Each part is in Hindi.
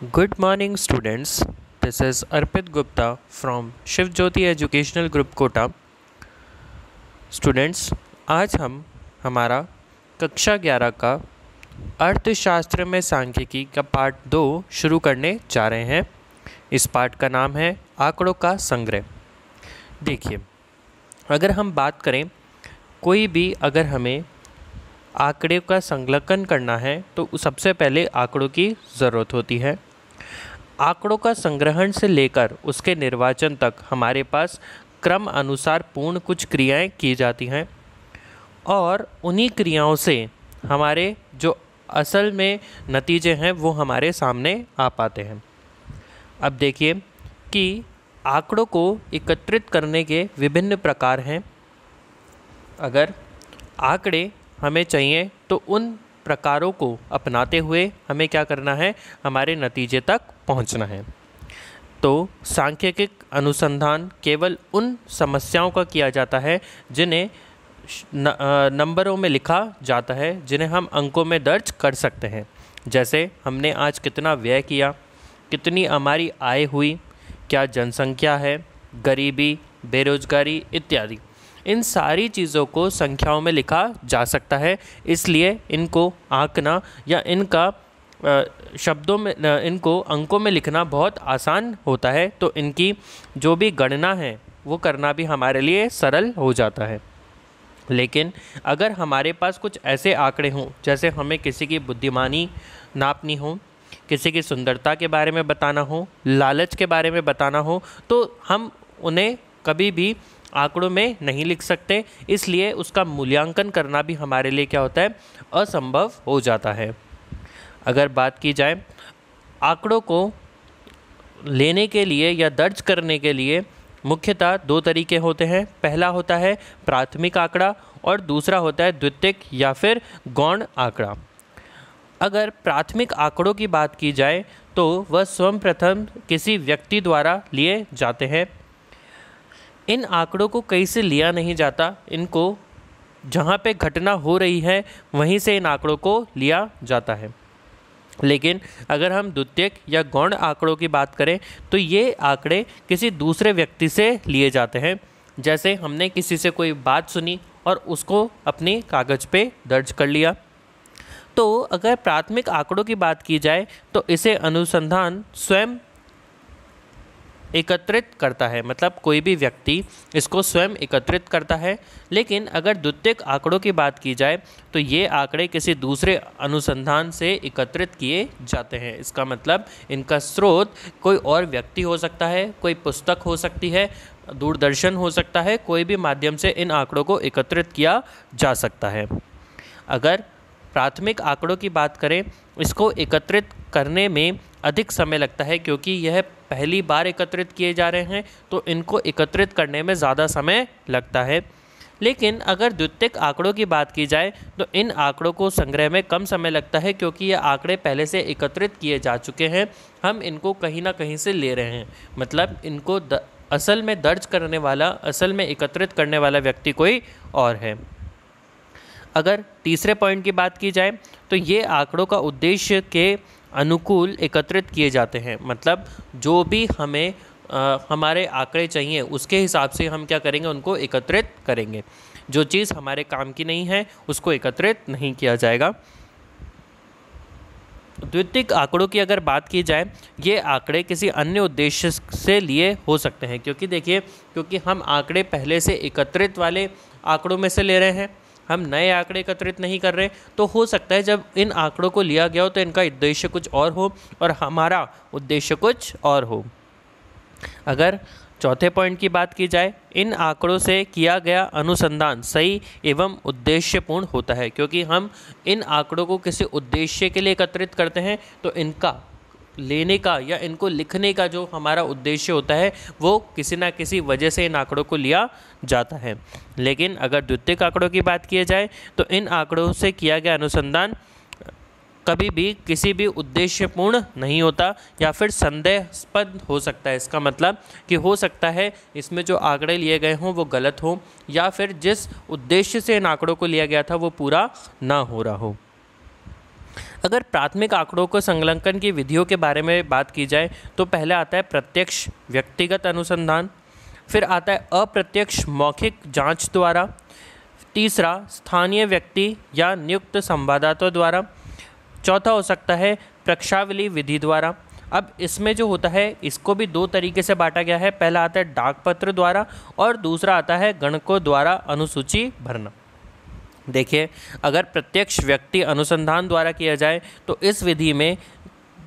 Good morning, students. This is Arpit Gupta from Shiv Jyoti Educational Group कोटा। स्टूडेंट्स, आज हम हमारा कक्षा 11 का अर्थशास्त्र में सांख्यिकी का पार्ट 2 शुरू करने जा रहे हैं। इस पार्ट का नाम है आंकड़ों का संग्रह। देखिए, अगर हम बात करें कोई भी अगर हमें आंकड़े का संकलन करना है तो सबसे पहले आंकड़ों की ज़रूरत होती है। आंकड़ों का संग्रहण से लेकर उसके निर्वाचन तक हमारे पास क्रम अनुसार पूर्ण कुछ क्रियाएं की जाती हैं और उन्हीं क्रियाओं से हमारे जो असल में नतीजे हैं वो हमारे सामने आ पाते हैं। अब देखिए कि आंकड़ों को एकत्रित करने के विभिन्न प्रकार हैं। अगर आंकड़े हमें चाहिए तो उन प्रकारों को अपनाते हुए हमें क्या करना है, हमारे नतीजे तक पहुंचना है। तो सांख्यिकी अनुसंधान केवल उन समस्याओं का किया जाता है जिन्हें नंबरों में लिखा जाता है, जिन्हें हम अंकों में दर्ज कर सकते हैं। जैसे हमने आज कितना व्यय किया, कितनी हमारी आय हुई, क्या जनसंख्या है, गरीबी, बेरोजगारी इत्यादि। इन सारी चीज़ों को संख्याओं में लिखा जा सकता है, इसलिए इनको आंकना या इनका शब्दों में इनको अंकों में लिखना बहुत आसान होता है। तो इनकी जो भी गणना है वो करना भी हमारे लिए सरल हो जाता है। लेकिन अगर हमारे पास कुछ ऐसे आंकड़े हों, जैसे हमें किसी की बुद्धिमानी नापनी हो, किसी की सुंदरता के बारे में बताना हो, लालच के बारे में बताना हो, तो हम उन्हें कभी भी आंकड़ों में नहीं लिख सकते। इसलिए उसका मूल्यांकन करना भी हमारे लिए क्या होता है, असंभव हो जाता है। अगर बात की जाए आंकड़ों को लेने के लिए या दर्ज करने के लिए मुख्यतः दो तरीके होते हैं। पहला होता है प्राथमिक आंकड़ा और दूसरा होता है द्वितीयक या फिर गौण आंकड़ा। अगर प्राथमिक आंकड़ों की बात की जाए तो वह सर्वप्रथम किसी व्यक्ति द्वारा लिए जाते हैं। इन आंकड़ों को कहीं से लिया नहीं जाता, इनको जहाँ पे घटना हो रही है वहीं से इन आंकड़ों को लिया जाता है। लेकिन अगर हम द्वितीयक या गौण आंकड़ों की बात करें तो ये आंकड़े किसी दूसरे व्यक्ति से लिए जाते हैं। जैसे हमने किसी से कोई बात सुनी और उसको अपनी कागज़ पे दर्ज कर लिया। तो अगर प्राथमिक आंकड़ों की बात की जाए तो इसे अनुसंधान स्वयं एकत्रित करता है, मतलब कोई भी व्यक्ति इसको स्वयं एकत्रित करता है। लेकिन अगर द्वितीयक आंकड़ों की बात की जाए तो ये आंकड़े किसी दूसरे अनुसंधान से एकत्रित किए जाते हैं। इसका मतलब इनका स्रोत कोई और व्यक्ति हो सकता है, कोई पुस्तक हो सकती है, दूरदर्शन हो सकता है, कोई भी माध्यम से इन आंकड़ों को एकत्रित किया जा सकता है। अगर प्राथमिक आंकड़ों की बात करें, इसको एकत्रित करने में अधिक समय लगता है क्योंकि यह पहली बार एकत्रित किए जा रहे हैं, तो इनको एकत्रित करने में ज़्यादा समय लगता है। लेकिन अगर द्वितीयक आंकड़ों की बात की जाए तो इन आंकड़ों को संग्रह में कम समय लगता है क्योंकि ये आंकड़े पहले से एकत्रित किए जा चुके हैं। हम इनको कहीं ना कहीं से ले रहे हैं, मतलब इनको असल में दर्ज करने वाला, असल में एकत्रित करने वाला व्यक्ति कोई और है। अगर तीसरे पॉइंट की बात की जाए तो ये आंकड़ों का उद्देश्य के अनुकूल एकत्रित किए जाते हैं, मतलब जो भी हमें हमारे आंकड़े चाहिए उसके हिसाब से हम क्या करेंगे, उनको एकत्रित करेंगे। जो चीज़ हमारे काम की नहीं है उसको एकत्रित नहीं किया जाएगा। द्वितीयक आंकड़ों की अगर बात की जाए, ये आंकड़े किसी अन्य उद्देश्य से लिए हो सकते हैं, क्योंकि देखिए, क्योंकि हम आंकड़े पहले से एकत्रित वाले आंकड़ों में से ले रहे हैं, हम नए आंकड़े एकत्रित नहीं कर रहे। तो हो सकता है जब इन आंकड़ों को लिया गया हो तो इनका उद्देश्य कुछ और हो और हमारा उद्देश्य कुछ और हो। अगर चौथे पॉइंट की बात की जाए, इन आंकड़ों से किया गया अनुसंधान सही एवं उद्देश्यपूर्ण होता है, क्योंकि हम इन आंकड़ों को किसी उद्देश्य के लिए एकत्रित करते हैं तो इनका लेने का या इनको लिखने का जो हमारा उद्देश्य होता है वो किसी ना किसी वजह से इन आंकड़ों को लिया जाता है। लेकिन अगर द्वितीयक आंकड़ों की बात की जाए तो इन आंकड़ों से किया गया अनुसंधान कभी भी किसी भी उद्देश्यपूर्ण नहीं होता या फिर संदेहास्पद हो सकता है। इसका मतलब कि हो सकता है इसमें जो आंकड़े लिए गए हों वो गलत हों या फिर जिस उद्देश्य से इन आंकड़ों को लिया गया था वो पूरा ना हो रहा हो। अगर प्राथमिक आंकड़ों को संलग्न की विधियों के बारे में बात की जाए तो पहले आता है प्रत्यक्ष व्यक्तिगत अनुसंधान, फिर आता है अप्रत्यक्ष मौखिक जांच द्वारा, तीसरा स्थानीय व्यक्ति या नियुक्त संवाददाताओं द्वारा, चौथा हो सकता है प्रक्षावली विधि द्वारा। अब इसमें जो होता है इसको भी दो तरीके से बांटा गया है, पहला आता है डाक पत्र द्वारा और दूसरा आता है गणकों द्वारा अनुसूची भरना। देखिए, अगर प्रत्यक्ष व्यक्ति अनुसंधान द्वारा किया जाए तो इस विधि में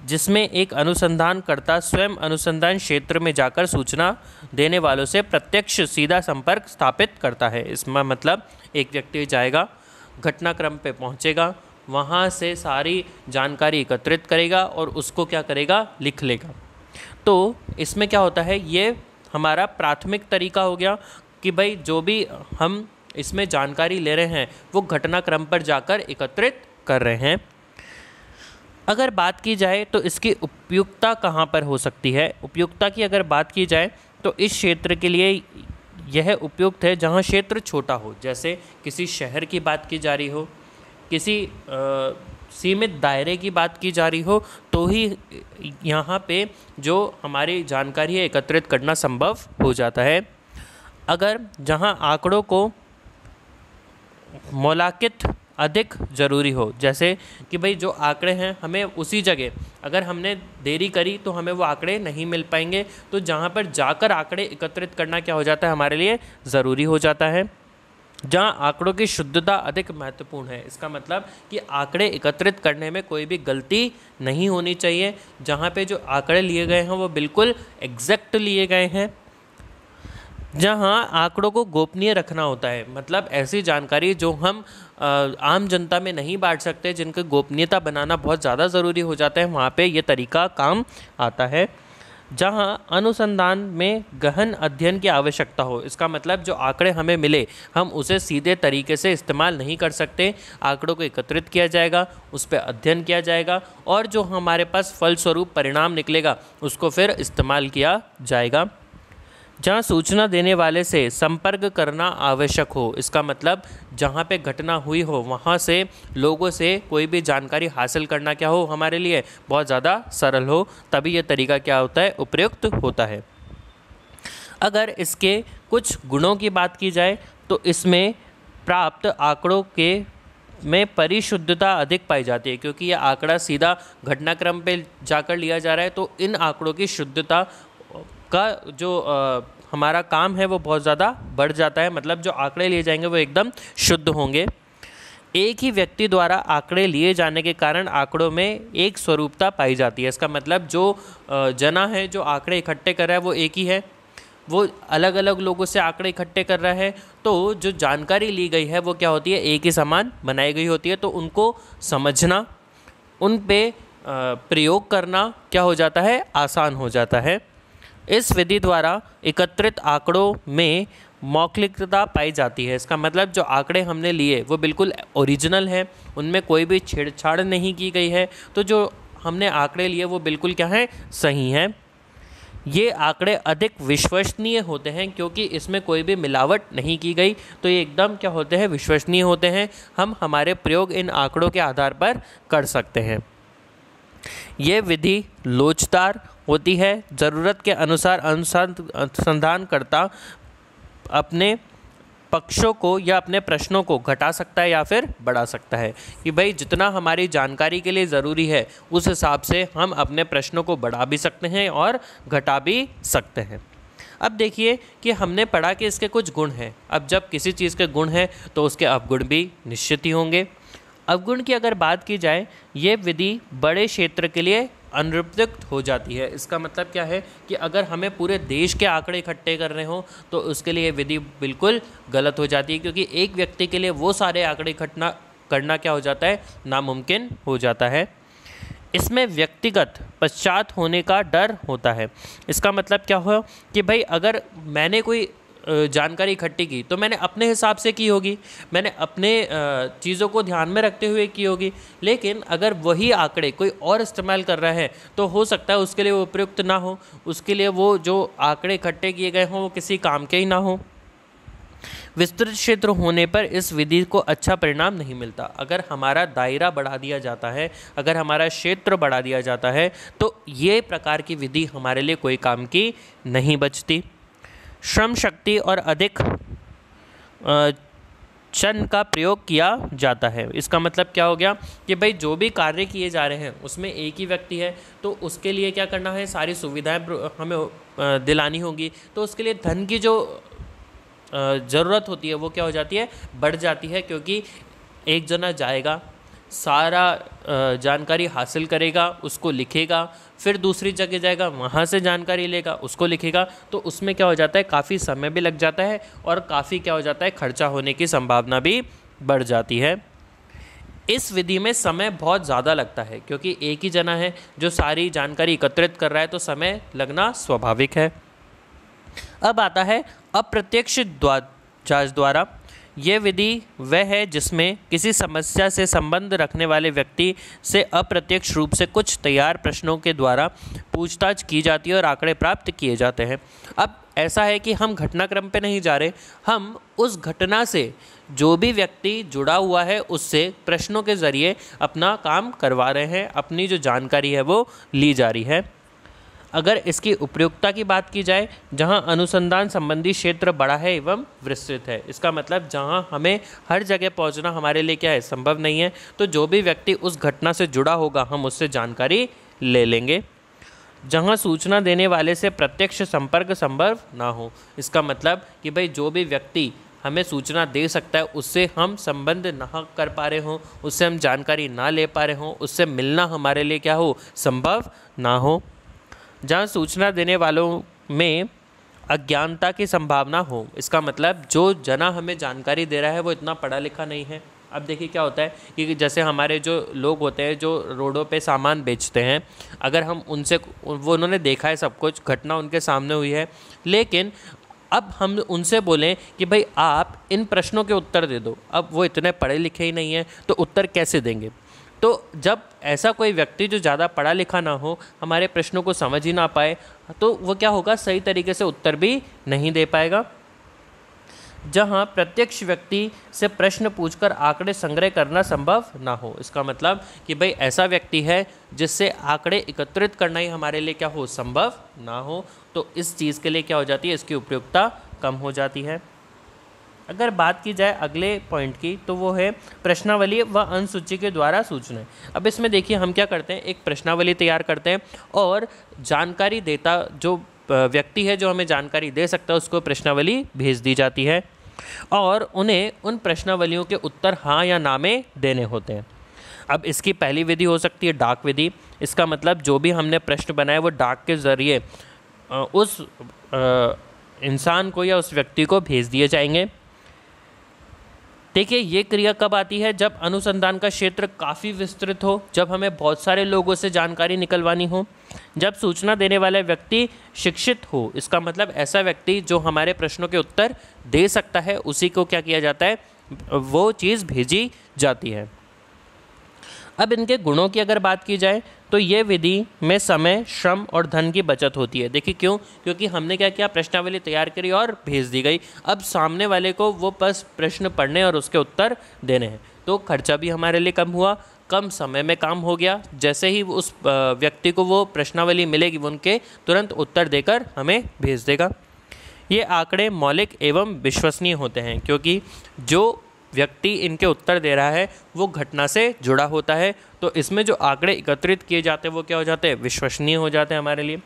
जिसमें एक अनुसंधानकर्ता स्वयं अनुसंधान क्षेत्र में जाकर सूचना देने वालों से प्रत्यक्ष सीधा संपर्क स्थापित करता है। इसमें मतलब एक व्यक्ति जाएगा, घटनाक्रम पे पहुंचेगा, वहाँ से सारी जानकारी एकत्रित करेगा और उसको क्या करेगा, लिख लेगा। तो इसमें क्या होता है, ये हमारा प्राथमिक तरीका हो गया कि भाई जो भी हम इसमें जानकारी ले रहे हैं वो घटनाक्रम पर जाकर एकत्रित कर रहे हैं। अगर बात की जाए तो इसकी उपयुक्तता कहाँ पर हो सकती है, उपयुक्तता की अगर बात की जाए तो इस क्षेत्र के लिए यह उपयुक्त है जहाँ क्षेत्र छोटा हो, जैसे किसी शहर की बात की जा रही हो, किसी सीमित दायरे की बात की जा रही हो, तो ही यहाँ पे जो हमारी जानकारी है एकत्रित करना संभव हो जाता है। अगर जहाँ आंकड़ों को मौलिकत अधिक ज़रूरी हो, जैसे कि भाई जो आंकड़े हैं हमें उसी जगह, अगर हमने देरी करी तो हमें वो आंकड़े नहीं मिल पाएंगे, तो जहाँ पर जाकर आंकड़े एकत्रित करना क्या हो जाता है, हमारे लिए ज़रूरी हो जाता है। जहाँ आंकड़ों की शुद्धता अधिक महत्वपूर्ण है, इसका मतलब कि आंकड़े एकत्रित करने में कोई भी गलती नहीं होनी चाहिए, जहाँ पे जो आंकड़े लिए गए हैं वो बिल्कुल एग्जैक्ट लिए गए हैं। जहाँ आंकड़ों को गोपनीय रखना होता है, मतलब ऐसी जानकारी जो हम आम जनता में नहीं बांट सकते, जिनकी गोपनीयता बनाना बहुत ज़्यादा ज़रूरी हो जाता है, वहाँ पे ये तरीका काम आता है। जहाँ अनुसंधान में गहन अध्ययन की आवश्यकता हो, इसका मतलब जो आंकड़े हमें मिले हम उसे सीधे तरीके से इस्तेमाल नहीं कर सकते, आंकड़ों को एकत्रित किया जाएगा, उस पर अध्ययन किया जाएगा और जो हमारे पास फलस्वरूप परिणाम निकलेगा उसको फिर इस्तेमाल किया जाएगा। जहाँ सूचना देने वाले से संपर्क करना आवश्यक हो, इसका मतलब जहाँ पे घटना हुई हो वहाँ से लोगों से कोई भी जानकारी हासिल करना क्या हो, हमारे लिए बहुत ज़्यादा सरल हो, तभी यह तरीका क्या होता है, उपयुक्त होता है। अगर इसके कुछ गुणों की बात की जाए तो इसमें प्राप्त आंकड़ों के में परिशुद्धता अधिक पाई जाती है, क्योंकि यह आंकड़ा सीधा घटनाक्रम पे जाकर लिया जा रहा है, तो इन आंकड़ों की शुद्धता का जो हमारा काम है वो बहुत ज़्यादा बढ़ जाता है, मतलब जो आंकड़े लिए जाएंगे वो एकदम शुद्ध होंगे। एक ही व्यक्ति द्वारा आंकड़े लिए जाने के कारण आंकड़ों में एक स्वरूपता पाई जाती है, इसका मतलब जो जना है जो आंकड़े इकट्ठे कर रहा है वो एक ही है, वो अलग अलग लोगों से आंकड़े इकट्ठे कर रहा है, तो जो जानकारी ली गई है वो क्या होती है, एक ही समान बनाई गई होती है, तो उनको समझना, उन पे प्रयोग करना क्या हो जाता है, आसान हो जाता है। इस विधि द्वारा एकत्रित आंकड़ों में मौलिकता पाई जाती है, इसका मतलब जो आंकड़े हमने लिए वो बिल्कुल ओरिजिनल है, उनमें कोई भी छेड़छाड़ नहीं की गई है, तो जो हमने आंकड़े लिए वो बिल्कुल क्या है, सही हैं। ये आंकड़े अधिक विश्वसनीय होते हैं क्योंकि इसमें कोई भी मिलावट नहीं की गई, तो ये एकदम क्या होते हैं, विश्वसनीय होते हैं, हम हमारे प्रयोग इन आंकड़ों के आधार पर कर सकते हैं। ये विधि लोचदार होती है, ज़रूरत के अनुसार अनुसंधानकर्ता अपने पक्षों को या अपने प्रश्नों को घटा सकता है या फिर बढ़ा सकता है, कि भाई जितना हमारी जानकारी के लिए ज़रूरी है उस हिसाब से हम अपने प्रश्नों को बढ़ा भी सकते हैं और घटा भी सकते हैं। अब देखिए कि हमने पढ़ा कि इसके कुछ गुण हैं, अब जब किसी चीज़ के गुण हैं तो उसके अवगुण भी निश्चित ही होंगे। अवगुण की अगर बात की जाए, ये विधि बड़े क्षेत्र के लिए अनुपयुक्त हो जाती है, इसका मतलब क्या है कि अगर हमें पूरे देश के आंकड़े इकट्ठे करने हो तो उसके लिए विधि बिल्कुल गलत हो जाती है, क्योंकि एक व्यक्ति के लिए वो सारे आंकड़े इकट्ठा करना क्या हो जाता है, नामुमकिन हो जाता है। इसमें व्यक्तिगत पश्चात होने का डर होता है, इसका मतलब क्या हुआ कि भाई अगर मैंने कोई जानकारी इकट्ठी की तो मैंने अपने हिसाब से की होगी, मैंने अपने चीज़ों को ध्यान में रखते हुए की होगी, लेकिन अगर वही आंकड़े कोई और इस्तेमाल कर रहा है तो हो सकता है उसके लिए वो उपयुक्त ना हो, उसके लिए वो जो आंकड़े इकट्ठे किए गए हों वो किसी काम के ही ना हो। विस्तृत क्षेत्र होने पर इस विधि को अच्छा परिणाम नहीं मिलता। अगर हमारा दायरा बढ़ा दिया जाता है, अगर हमारा क्षेत्र बढ़ा दिया जाता है, तो ये प्रकार की विधि हमारे लिए कोई काम की नहीं बचती। श्रम शक्ति और अधिक चन का प्रयोग किया जाता है। इसका मतलब क्या हो गया कि भाई जो भी कार्य किए जा रहे हैं उसमें एक ही व्यक्ति है, तो उसके लिए क्या करना है, सारी सुविधाएं हमें दिलानी होगी। तो उसके लिए धन की जो ज़रूरत होती है वो क्या हो जाती है, बढ़ जाती है, क्योंकि एक जना जाएगा, सारा जानकारी हासिल करेगा, उसको लिखेगा, फिर दूसरी जगह जाएगा, वहाँ से जानकारी लेगा, उसको लिखेगा, तो उसमें क्या हो जाता है, काफ़ी समय भी लग जाता है और काफ़ी क्या हो जाता है, खर्चा होने की संभावना भी बढ़ जाती है। इस विधि में समय बहुत ज़्यादा लगता है, क्योंकि एक ही जना है जो सारी जानकारी एकत्रित कर रहा है, तो समय लगना स्वाभाविक है। अब आता है अप्रत्यक्ष जांच द्वारा। यह विधि वह है जिसमें किसी समस्या से संबंध रखने वाले व्यक्ति से अप्रत्यक्ष रूप से कुछ तैयार प्रश्नों के द्वारा पूछताछ की जाती है और आंकड़े प्राप्त किए जाते हैं। अब ऐसा है कि हम घटनाक्रम पे नहीं जा रहे, हम उस घटना से जो भी व्यक्ति जुड़ा हुआ है उससे प्रश्नों के ज़रिए अपना काम करवा रहे हैं, अपनी जो जानकारी है वो ली जा रही है। अगर इसकी उपयुक्तता की बात की जाए, जहां अनुसंधान संबंधी क्षेत्र बड़ा है एवं विस्तृत है, इसका मतलब जहां हमें हर जगह पहुंचना हमारे लिए क्या है, संभव नहीं है, तो जो भी व्यक्ति उस घटना से जुड़ा होगा हम उससे जानकारी ले लेंगे। जहां सूचना देने वाले से प्रत्यक्ष संपर्क संभव ना हो, इसका मतलब कि भाई जो भी व्यक्ति हमें सूचना दे सकता है उससे हम संबंध ना कर पा रहे हों, उससे हम जानकारी ना ले पा रहे हों, उससे मिलना हमारे लिए क्या हो, संभव ना हो। जहाँ सूचना देने वालों में अज्ञानता की संभावना हो, इसका मतलब जो जना हमें जानकारी दे रहा है वो इतना पढ़ा लिखा नहीं है। अब देखिए क्या होता है कि जैसे हमारे जो लोग होते हैं जो रोडों पे सामान बेचते हैं, अगर हम उनसे, वो उन्होंने देखा है सब कुछ, घटना उनके सामने हुई है, लेकिन अब हम उनसे बोलें कि भाई आप इन प्रश्नों के उत्तर दे दो, अब वो इतने पढ़े लिखे ही नहीं हैं, तो उत्तर कैसे देंगे। तो जब ऐसा कोई व्यक्ति जो ज़्यादा पढ़ा लिखा ना हो, हमारे प्रश्नों को समझ ही ना पाए, तो वो क्या होगा, सही तरीके से उत्तर भी नहीं दे पाएगा। जहाँ प्रत्यक्ष व्यक्ति से प्रश्न पूछकर आंकड़े संग्रह करना संभव ना हो, इसका मतलब कि भाई ऐसा व्यक्ति है जिससे आंकड़े एकत्रित करना ही हमारे लिए क्या हो, संभव ना हो, तो इस चीज़ के लिए क्या हो जाती है, इसकी उपयुक्तता कम हो जाती है। अगर बात की जाए अगले पॉइंट की, तो वो है प्रश्नावली व अनुसूची के द्वारा सूचना। अब इसमें देखिए हम क्या करते हैं, एक प्रश्नावली तैयार करते हैं और जानकारी देता जो व्यक्ति है जो हमें जानकारी दे सकता है उसको प्रश्नावली भेज दी जाती है और उन्हें उन प्रश्नावलियों के उत्तर हाँ या ना में देने होते हैं। अब इसकी पहली विधि हो सकती है डाक विधि। इसका मतलब जो भी हमने प्रश्न बनाए वो डाक के ज़रिए उस इंसान को या उस व्यक्ति को भेज दिए जाएंगे। देखिए ये क्रिया कब आती है, जब अनुसंधान का क्षेत्र काफ़ी विस्तृत हो, जब हमें बहुत सारे लोगों से जानकारी निकलवानी हो, जब सूचना देने वाला व्यक्ति शिक्षित हो, इसका मतलब ऐसा व्यक्ति जो हमारे प्रश्नों के उत्तर दे सकता है उसी को क्या किया जाता है, वो चीज़ भेजी जाती है। अब इनके गुणों की अगर बात की जाए तो ये विधि में समय, श्रम और धन की बचत होती है। देखिए क्यों, क्योंकि हमने क्या किया, प्रश्नावली तैयार करी और भेज दी गई। अब सामने वाले को वो बस प्रश्न पढ़ने और उसके उत्तर देने हैं, तो खर्चा भी हमारे लिए कम हुआ, कम समय में काम हो गया। जैसे ही उस व्यक्ति को वो प्रश्नावली मिलेगी वो उनके तुरंत उत्तर देकर हमें भेज देगा। ये आंकड़े मौलिक एवं विश्वसनीय होते हैं क्योंकि जो व्यक्ति इनके उत्तर दे रहा है वो घटना से जुड़ा होता है, तो इसमें जो आंकड़े एकत्रित किए जाते हैं वो क्या हो जाते हैं, विश्वसनीय हो जाते हैं हमारे लिए।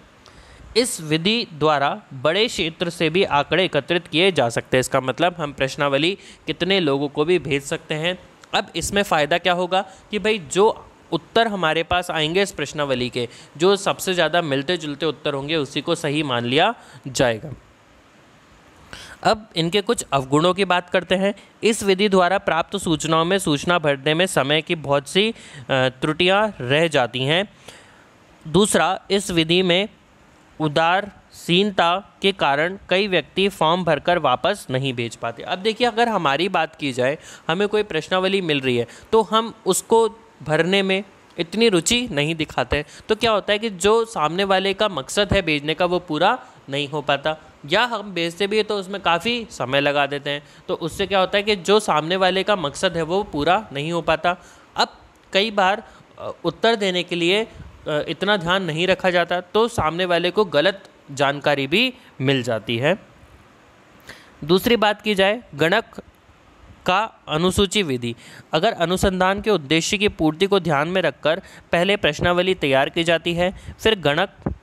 इस विधि द्वारा बड़े क्षेत्र से भी आंकड़े एकत्रित किए जा सकते हैं। इसका मतलब हम प्रश्नावली कितने लोगों को भी भेज सकते हैं। अब इसमें फ़ायदा क्या होगा कि भाई जो उत्तर हमारे पास आएंगे इस प्रश्नावली के, जो सबसे ज़्यादा मिलते जुलते उत्तर होंगे उसी को सही मान लिया जाएगा। अब इनके कुछ अवगुणों की बात करते हैं। इस विधि द्वारा प्राप्त सूचनाओं में सूचना भरने में समय की बहुत सी त्रुटियां रह जाती हैं। दूसरा, इस विधि में उदासीनता के कारण कई व्यक्ति फॉर्म भरकर वापस नहीं भेज पाते। अब देखिए अगर हमारी बात की जाए, हमें कोई प्रश्नावली मिल रही है तो हम उसको भरने में इतनी रुचि नहीं दिखाते, तो क्या होता है कि जो सामने वाले का मकसद है भेजने का वो पूरा नहीं हो पाता। या हम भेजते भी है तो उसमें काफ़ी समय लगा देते हैं, तो उससे क्या होता है कि जो सामने वाले का मकसद है वो पूरा नहीं हो पाता। अब कई बार उत्तर देने के लिए इतना ध्यान नहीं रखा जाता, तो सामने वाले को गलत जानकारी भी मिल जाती है। दूसरी बात की जाए गणक का अनुसूची विधि। अगर अनुसंधान के उद्देश्य की पूर्ति को ध्यान में रखकर पहले प्रश्नावली तैयार की जाती है, फिर गणक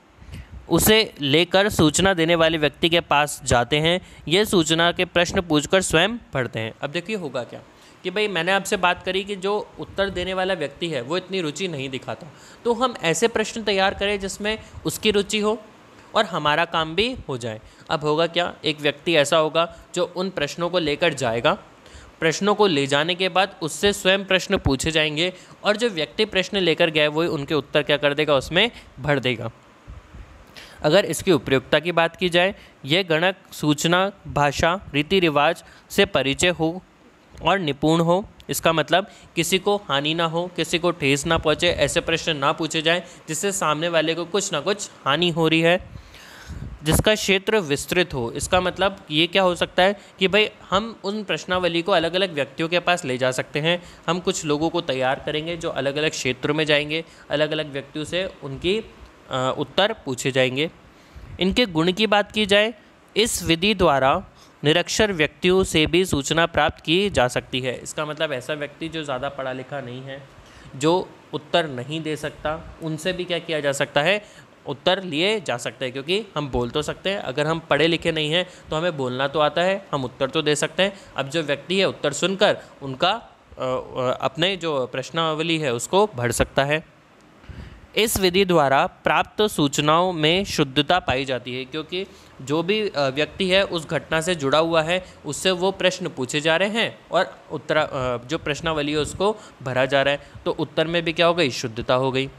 उसे लेकर सूचना देने वाले व्यक्ति के पास जाते हैं, ये सूचना के प्रश्न पूछकर स्वयं पढ़ते हैं। अब देखिए होगा क्या कि भाई मैंने आपसे बात करी कि जो उत्तर देने वाला व्यक्ति है वो इतनी रुचि नहीं दिखाता, तो हम ऐसे प्रश्न तैयार करें जिसमें उसकी रुचि हो और हमारा काम भी हो जाए। अब होगा क्या, एक व्यक्ति ऐसा होगा जो उन प्रश्नों को लेकर जाएगा, प्रश्नों को ले जाने के बाद उससे स्वयं प्रश्न पूछे जाएंगे और जो व्यक्ति प्रश्न लेकर गया वो उनके उत्तर क्या कर देगा, उसमें भर देगा। अगर इसकी उपयुक्तता की बात की जाए, यह गणक सूचना, भाषा, रीति रिवाज से परिचय हो और निपुण हो। इसका मतलब किसी को हानि ना हो, किसी को ठेस ना पहुँचे, ऐसे प्रश्न ना पूछे जाएं जिससे सामने वाले को कुछ ना कुछ हानि हो रही है। जिसका क्षेत्र विस्तृत हो, इसका मतलब ये क्या हो सकता है कि भाई हम उन प्रश्नावली को अलग अलग व्यक्तियों के पास ले जा सकते हैं। हम कुछ लोगों को तैयार करेंगे जो अलग अलग क्षेत्र में जाएंगे, अलग अलग व्यक्तियों से उनकी उत्तर पूछे जाएंगे। इनके गुण की बात की जाए, इस विधि द्वारा निरक्षर व्यक्तियों से भी सूचना प्राप्त की जा सकती है। इसका मतलब ऐसा व्यक्ति जो ज़्यादा पढ़ा लिखा नहीं है, जो उत्तर नहीं दे सकता, उनसे भी क्या किया जा सकता है, उत्तर लिए जा सकते हैं। क्योंकि हम बोल तो सकते हैं, अगर हम पढ़े लिखे नहीं हैं तो हमें बोलना तो आता है, हम उत्तर तो दे सकते हैं। अब जो व्यक्ति है उत्तर सुनकर उनका अपने जो प्रश्नावली है उसको भर सकता है। इस विधि द्वारा प्राप्त सूचनाओं में शुद्धता पाई जाती है, क्योंकि जो भी व्यक्ति है उस घटना से जुड़ा हुआ है, उससे वो प्रश्न पूछे जा रहे हैं और उत्तर जो प्रश्नावली है उसको भरा जा रहा है, तो उत्तर में भी क्या हो गई, शुद्धता हो गई।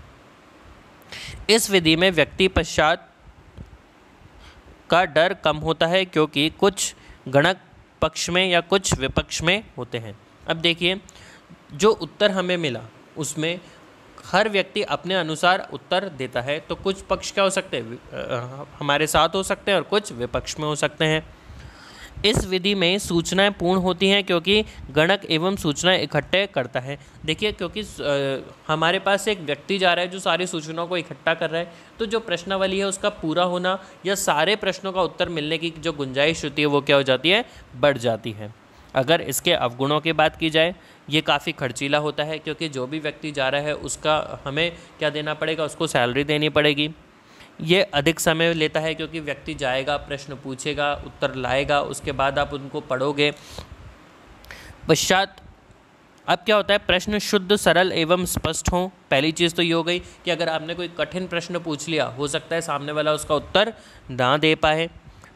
इस विधि में व्यक्ति पश्चात का डर कम होता है, क्योंकि कुछ गणक पक्ष में या कुछ विपक्ष में होते हैं। अब देखिए जो उत्तर हमें मिला उसमें हर व्यक्ति अपने अनुसार उत्तर देता है, तो कुछ पक्ष क्या हो सकते हैं, हमारे साथ हो सकते हैं और कुछ विपक्ष में हो सकते हैं। इस विधि में सूचनाएं पूर्ण होती हैं, क्योंकि गणक एवं सूचनाएं इकट्ठे करता है। देखिए क्योंकि हमारे पास एक व्यक्ति जा रहा है जो सारी सूचनाओं को इकट्ठा कर रहा है, तो जो प्रश्नावली है उसका पूरा होना या सारे प्रश्नों का उत्तर मिलने की जो गुंजाइश होती है वो क्या हो जाती है, बढ़ जाती है। अगर इसके अवगुणों की बात की जाए, ये काफ़ी खर्चीला होता है, क्योंकि जो भी व्यक्ति जा रहा है उसका हमें क्या देना पड़ेगा, उसको सैलरी देनी पड़ेगी। ये अधिक समय लेता है, क्योंकि व्यक्ति जाएगा, प्रश्न पूछेगा, उत्तर लाएगा, उसके बाद आप उनको पढ़ोगे। पश्चात अब क्या होता है, प्रश्न शुद्ध, सरल एवं स्पष्ट हो। पहली चीज़ तो ये हो गई कि अगर आपने कोई कठिन प्रश्न पूछ लिया, हो सकता है सामने वाला उसका उत्तर ना दे पाए।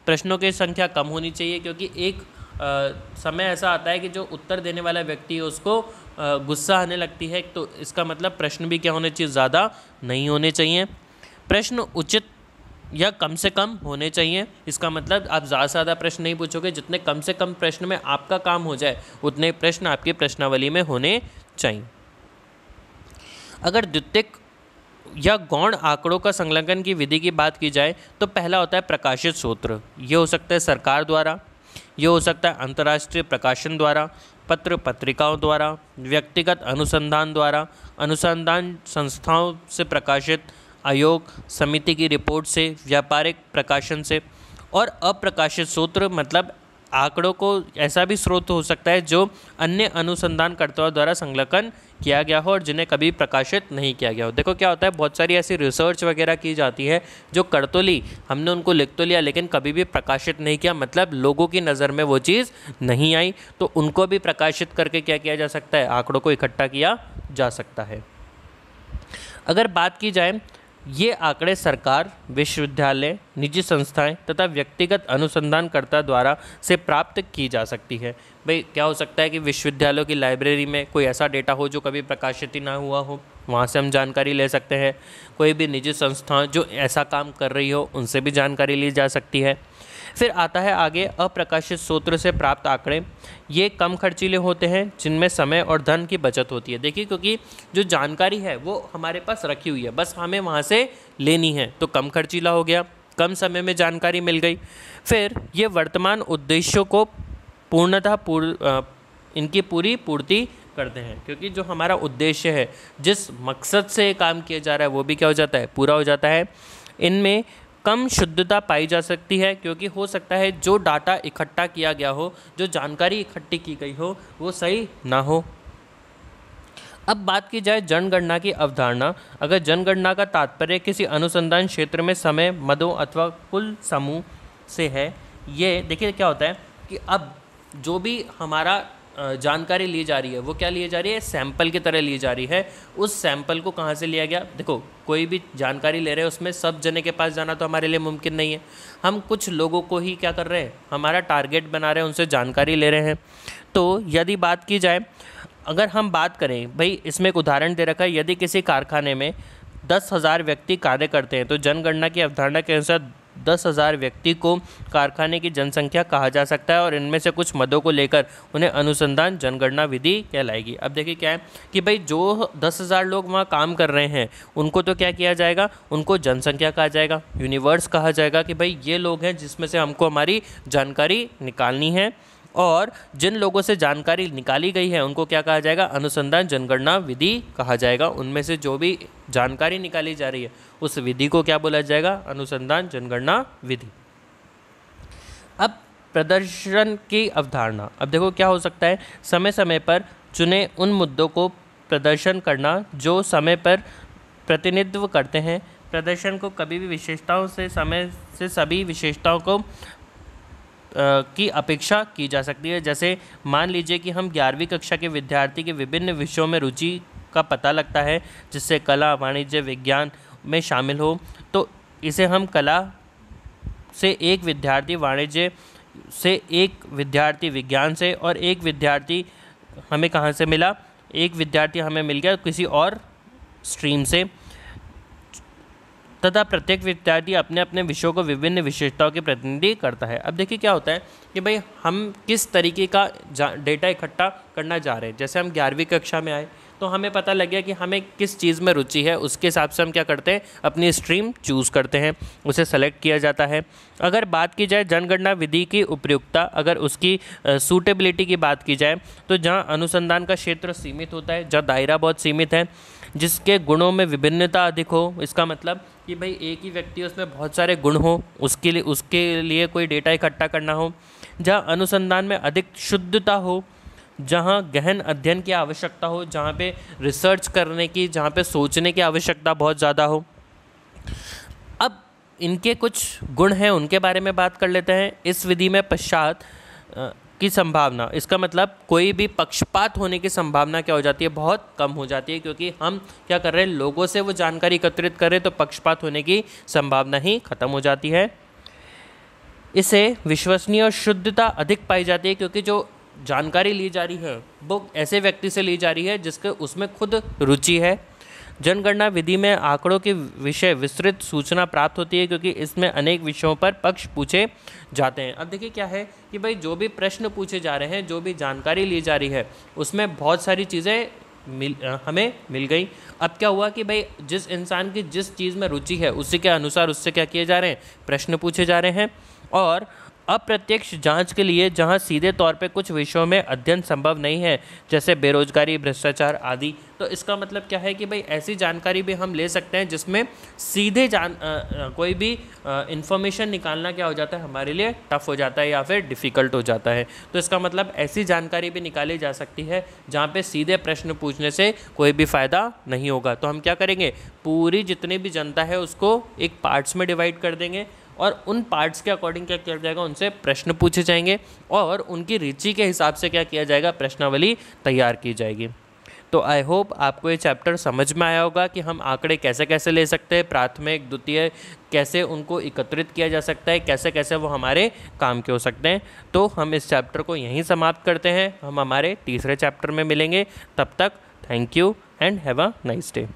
प्रश्नों की संख्या कम होनी चाहिए, क्योंकि एक समय ऐसा आता है कि जो उत्तर देने वाला व्यक्ति है उसको गुस्सा आने लगती है, तो इसका मतलब प्रश्न भी क्या होने चाहिए, ज़्यादा नहीं होने चाहिए। प्रश्न उचित या कम से कम होने चाहिए। इसका मतलब आप ज़्यादा से ज़्यादा प्रश्न नहीं पूछोगे, जितने कम से कम प्रश्न में आपका काम हो जाए उतने प्रश्न आपकी प्रश्नावली में होने चाहिए। अगर द्वितीयक या गौण आंकड़ों का संलग्न की विधि की बात की जाए, तो पहला होता है प्रकाशित सूत्र। ये हो सकता है सरकार द्वारा, ये हो सकता है अंतर्राष्ट्रीय प्रकाशन द्वारा, पत्र पत्रिकाओं द्वारा, व्यक्तिगत अनुसंधान द्वारा, अनुसंधान संस्थाओं से प्रकाशित, आयोग समिति की रिपोर्ट से, व्यापारिक प्रकाशन से। और अप्रकाशित सूत्र मतलब आंकड़ों को ऐसा भी स्रोत हो सकता है जो अन्य अनुसंधानकर्ताओं द्वारा संलग्न किया गया हो और जिन्हें कभी प्रकाशित नहीं किया गया हो। देखो क्या होता है, बहुत सारी ऐसी रिसर्च वगैरह की जाती है जो कर तो ली, हमने उनको लिख तो लिया, लेकिन कभी भी प्रकाशित नहीं किया, मतलब लोगों की नज़र में वो चीज़ नहीं आई, तो उनको भी प्रकाशित करके क्या किया जा सकता है, आंकड़ों को इकट्ठा किया जा सकता है। अगर बात की जाए, ये आंकड़े सरकार, विश्वविद्यालय, निजी संस्थाएं तथा व्यक्तिगत अनुसंधानकर्ता द्वारा से प्राप्त की जा सकती है। भाई क्या हो सकता है कि विश्वविद्यालयों की लाइब्रेरी में कोई ऐसा डेटा हो जो कभी प्रकाशित ही ना हुआ हो, वहाँ से हम जानकारी ले सकते हैं। कोई भी निजी संस्था जो ऐसा काम कर रही हो उनसे भी जानकारी ली जा सकती है। फिर आता है आगे अप्रकाशित सूत्र से प्राप्त आंकड़े। ये कम खर्चीले होते हैं, जिनमें समय और धन की बचत होती है। देखिए क्योंकि जो जानकारी है वो हमारे पास रखी हुई है, बस हमें वहाँ से लेनी है, तो कम खर्चीला हो गया। कम समय में जानकारी मिल गई। फिर ये वर्तमान उद्देश्यों को इनकी पूरी पूर्ति करते हैं, क्योंकि जो हमारा उद्देश्य है, जिस मकसद से ये काम किया जा रहा है, वो भी क्या हो जाता है, पूरा हो जाता है। इनमें कम शुद्धता पाई जा सकती है, क्योंकि हो सकता है जो डाटा इकट्ठा किया गया हो, जो जानकारी इकट्ठी की गई हो, वो सही ना हो। अब बात की जाए जनगणना की अवधारणा। अगर जनगणना का तात्पर्य किसी अनुसंधान क्षेत्र में समय, मदों अथवा कुल समूह से है, ये देखिए क्या होता है कि अब जो भी हमारा जानकारी ली जा रही है, वो क्या ली जा रही है, सैंपल की तरह ली जा रही है। उस सैंपल को कहाँ से लिया गया, देखो कोई भी जानकारी ले रहे हैं, उसमें सब जने के पास जाना तो हमारे लिए मुमकिन नहीं है। हम कुछ लोगों को ही क्या कर रहे हैं, हमारा टारगेट बना रहे हैं, उनसे जानकारी ले रहे हैं। तो यदि बात की जाए, अगर हम बात करें, भाई इसमें एक उदाहरण दे रखा है, यदि किसी कारखाने में 10,000 व्यक्ति कार्य करते हैं, तो जनगणना की अवधारणा के अनुसार 10,000 व्यक्ति को कारखाने की जनसंख्या कहा जा सकता है, और इनमें से कुछ मदों को लेकर उन्हें अनुसंधान जनगणना विधि कहलाएगी। अब देखिए क्या है कि भाई जो 10,000 लोग वहाँ काम कर रहे हैं, उनको तो क्या किया जाएगा, उनको जनसंख्या कहा जाएगा, यूनिवर्स कहा जाएगा कि भाई ये लोग हैं जिसमें से हमको हमारी जानकारी निकालनी है। और जिन लोगों से जानकारी निकाली गई है, उनको क्या कहा जाएगा, अनुसंधान जनगणना विधि कहा जाएगा। उनमें से जो भी जानकारी निकाली जा रही है, उस विधि को क्या बोला जाएगा, अनुसंधान जनगणना विधि। अब प्रदर्शन की अवधारणा। अब देखो क्या हो सकता है, समय समय पर चुने उन मुद्दों को प्रदर्शन करना जो समय पर प्रतिनिधित्व करते हैं। प्रदर्शन को कभी भी विशेषताओं से समय से सभी विशेषताओं को की अपेक्षा की जा सकती है। जैसे मान लीजिए कि हम 11वीं कक्षा के विद्यार्थी के विभिन्न विषयों में रुचि का पता लगता है, जिससे कला, वाणिज्य, विज्ञान में शामिल हो, तो इसे हम कला से एक विद्यार्थी, वाणिज्य से एक विद्यार्थी, विज्ञान से, और एक विद्यार्थी हमें कहाँ से मिला, एक विद्यार्थी हमें मिल गया किसी और स्ट्रीम से, तथा प्रत्येक विद्यार्थी अपने अपने विषयों को विभिन्न विशेषताओं के प्रतिनिधि करता है। अब देखिए क्या होता है कि भाई हम किस तरीके का डेटा इकट्ठा करना जा रहे हैं। जैसे हम 11वीं कक्षा में आए, तो हमें पता लग गया कि हमें किस चीज़ में रुचि है, उसके हिसाब से हम क्या करते हैं, अपनी स्ट्रीम चूज़ करते हैं, उसे सेलेक्ट किया जाता है। अगर बात की जाए जनगणना विधि की उपयुक्तता, अगर उसकी सूटेबिलिटी की बात की जाए, तो जहाँ अनुसंधान का क्षेत्र सीमित होता है, जहाँ दायरा बहुत सीमित है, जिसके गुणों में विभिन्नता अधिक हो, इसका मतलब कि भाई एक ही व्यक्ति उसमें बहुत सारे गुण हो, उसके लिए कोई डेटा इकट्ठा करना हो, जहाँ अनुसंधान में अधिक शुद्धता हो, जहाँ गहन अध्ययन की आवश्यकता हो, जहाँ पे रिसर्च करने की, जहाँ पे सोचने की आवश्यकता बहुत ज़्यादा हो। अब इनके कुछ गुण हैं, उनके बारे में बात कर लेते हैं। इस विधि में पश्चात की संभावना, इसका मतलब कोई भी पक्षपात होने की संभावना क्या हो जाती है, बहुत कम हो जाती है, क्योंकि हम क्या कर रहे हैं, लोगों से वो जानकारी एकत्रित कर रहे हैं, तो पक्षपात होने की संभावना ही खत्म हो जाती है। इसे विश्वसनीय और शुद्धता अधिक पाई जाती है, क्योंकि जो जानकारी ली जा रही है वो ऐसे व्यक्ति से ली जा रही है जिसके उसमें खुद रुचि है। जनगणना विधि में आंकड़ों के विषय विस्तृत सूचना प्राप्त होती है, क्योंकि इसमें अनेक विषयों पर पक्ष पूछे जाते हैं। अब देखिए क्या है कि भाई जो भी प्रश्न पूछे जा रहे हैं, जो भी जानकारी ली जा रही है, उसमें बहुत सारी चीज़ें हमें मिल गई। अब क्या हुआ कि भाई जिस इंसान की जिस चीज़ में रुचि है, उसी के अनुसार उससे क्या किए जा रहे हैं, प्रश्न पूछे जा रहे हैं। और अप्रत्यक्ष जांच के लिए, जहां सीधे तौर पे कुछ विषयों में अध्ययन संभव नहीं है, जैसे बेरोजगारी, भ्रष्टाचार आदि, तो इसका मतलब क्या है कि भाई ऐसी जानकारी भी हम ले सकते हैं जिसमें सीधे कोई भी इंफॉर्मेशन निकालना क्या हो जाता है, हमारे लिए टफ हो जाता है या फिर डिफ़िकल्ट हो जाता है। तो इसका मतलब ऐसी जानकारी भी निकाली जा सकती है जहाँ पे सीधे प्रश्न पूछने से कोई भी फ़ायदा नहीं होगा। तो हम क्या करेंगे, पूरी जितनी भी जनता है उसको एक पार्ट्स में डिवाइड कर देंगे, और उन पार्ट्स के अकॉर्डिंग क्या किया जाएगा, उनसे प्रश्न पूछे जाएंगे, और उनकी रुचि के हिसाब से क्या किया जाएगा, प्रश्नावली तैयार की जाएगी। तो आई होप आपको ये चैप्टर समझ में आया होगा कि हम आंकड़े कैसे कैसे ले सकते हैं, प्राथमिक, द्वितीय, कैसे उनको एकत्रित किया जा सकता है, कैसे कैसे वो हमारे काम के हो सकते हैं। तो हम इस चैप्टर को यहीं समाप्त करते हैं, हम हमारे तीसरे चैप्टर में मिलेंगे। तब तक thank you and have a nice day.